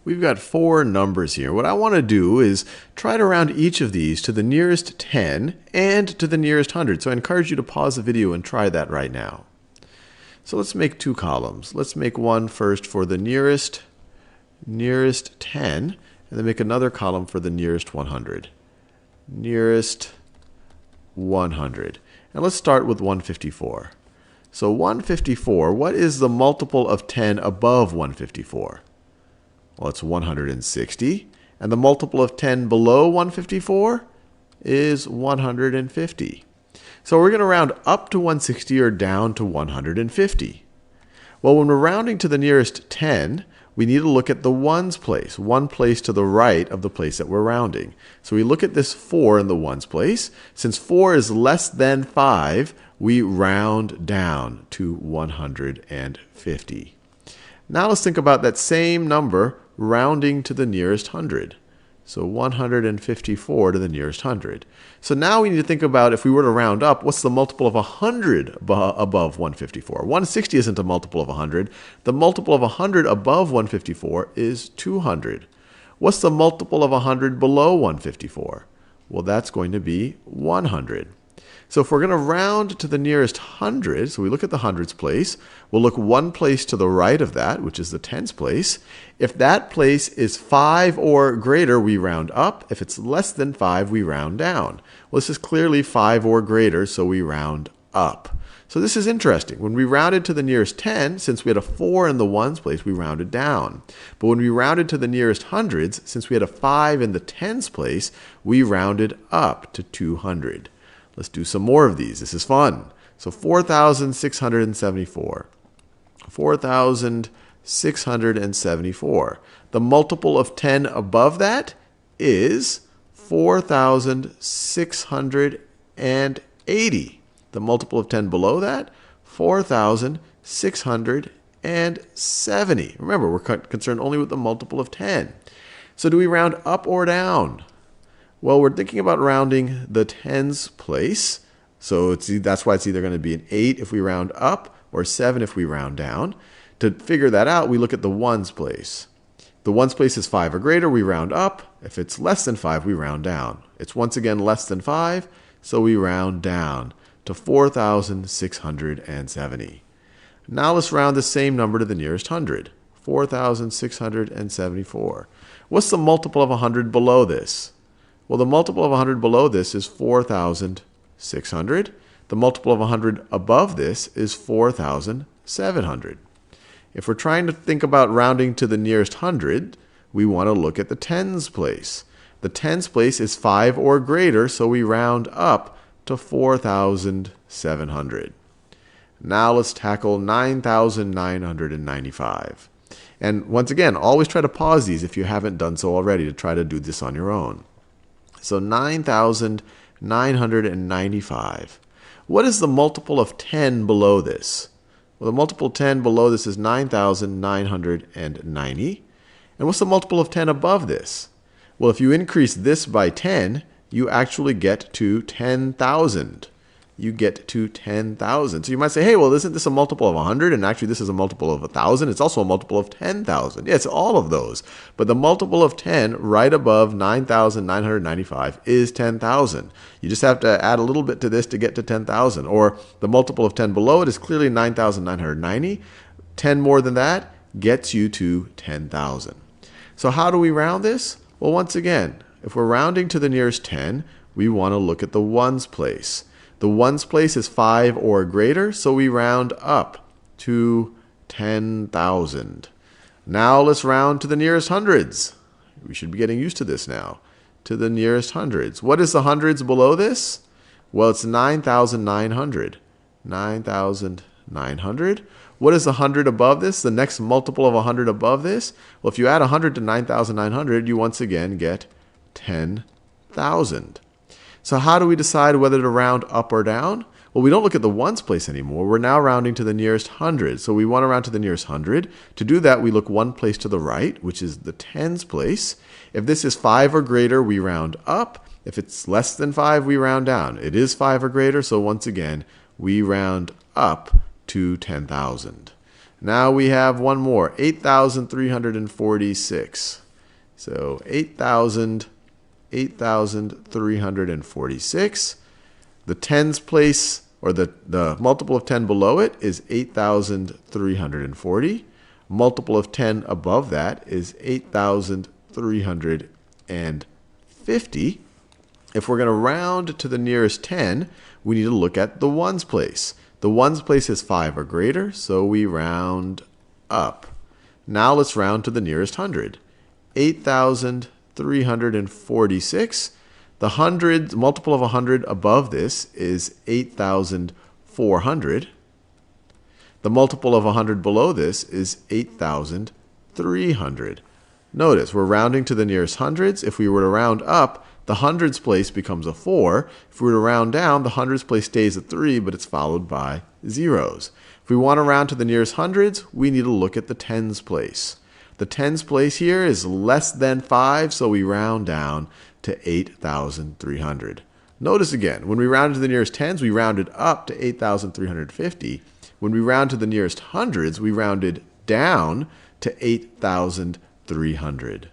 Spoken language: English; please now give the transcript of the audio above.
We've got four numbers here. What I want to do is try to round each of these to the nearest 10 and to the nearest 100. So I encourage you to pause the video and try that right now. So let's make two columns. Let's make one first for the nearest 10, and then make another column for the nearest 100. Nearest 100. And let's start with 154. So 154, what is the multiple of 10 above 154? Well, it's 160. And the multiple of 10 below 154 is 150. So we're going to round up to 160 or down to 150. Well, when we're rounding to the nearest 10, we need to look at the ones place, one place to the right of the place that we're rounding. So we look at this 4 in the ones place. Since 4 is less than 5, we round down to 150. Now let's think about that same number rounding to the nearest 100. So 154 to the nearest 100. So now we need to think about, if we were to round up, what's the multiple of 100 above 154? 160 isn't a multiple of 100. The multiple of 100 above 154 is 200. What's the multiple of 100 below 154? Well, that's going to be 100. So if we're going to round to the nearest 100, so we look at the hundreds place, we'll look one place to the right of that, which is the tens place. If that place is 5 or greater, we round up. If it's less than 5, we round down. Well, this is clearly 5 or greater, so we round up. So this is interesting. When we rounded to the nearest 10, since we had a 4 in the ones place, we rounded down. But when we rounded to the nearest hundreds, since we had a 5 in the tens place, we rounded up to 200. Let's do some more of these. This is fun. So 4,674. 4,674. The multiple of 10 above that is 4,680. The multiple of 10 below that, 4,670. Remember, we're concerned only with the multiple of 10. So do we round up or down? Well, we're thinking about rounding the tens place. So that's why it's either going to be an 8 if we round up or 7 if we round down. To figure that out, we look at the ones place. The ones place is 5 or greater, we round up. If it's less than 5, we round down. It's once again less than 5, so we round down to 4,670. Now let's round the same number to the nearest 100. 4,674. What's the multiple of 100 below this? Well, the multiple of 100 below this is 4,600. The multiple of 100 above this is 4,700. If we're trying to think about rounding to the nearest 100, we want to look at the tens place. The tens place is 5 or greater, so we round up to 4,700. Now let's tackle 9,995. And once again, always try to pause these if you haven't done so already to try to do this on your own. So 9,995. What is the multiple of 10 below this? Well, the multiple of 10 below this is 9,990. And what's the multiple of 10 above this? Well, if you increase this by 10, you actually get to 10,000. You get to 10,000. So you might say, hey, well, isn't this a multiple of 100? And actually, this is a multiple of 1,000. It's also a multiple of 10,000. Yeah, it's all of those. But the multiple of 10 right above 9,995 is 10,000. You just have to add a little bit to this to get to 10,000. Or the multiple of 10 below it is clearly 9,990. 10 more than that gets you to 10,000. So how do we round this? Well, once again, if we're rounding to the nearest 10, we want to look at the ones place. The ones place is 5 or greater, so we round up to 10,000. Now let's round to the nearest hundreds. We should be getting used to this now. To the nearest hundreds. What is the hundreds below this? Well, it's 9,900. 9,900. What is the 100 above this? The next multiple of 100 above this? Well, if you add 100 to 9,900, you once again get 10,000. So how do we decide whether to round up or down? Well, we don't look at the ones place anymore. We're now rounding to the nearest 100. So we want to round to the nearest 100. To do that, we look one place to the right, which is the tens place. If this is 5 or greater, we round up. If it's less than 5, we round down. It is 5 or greater, so once again, we round up to 10,000. Now we have one more, 8,346. So 8,346. The tens place, or the multiple of 10 below it is 8,340. Multiple of 10 above that is 8,350. If we're going to round to the nearest 10, we need to look at the ones place. The ones place is 5 or greater, so we round up. Now let's round to the nearest hundred. 8,346. The hundred, multiple of 100 above this is 8,400. The multiple of 100 below this is 8,300. Notice, we're rounding to the nearest hundreds. If we were to round up, the hundreds place becomes a 4. If we were to round down, the hundreds place stays a 3, but it's followed by zeros. If we want to round to the nearest hundreds, we need to look at the tens place. The tens place here is less than 5, so we round down to 8,300. Notice again, when we rounded to the nearest tens, we rounded up to 8,350. When we round to the nearest hundreds, we rounded down to 8,300.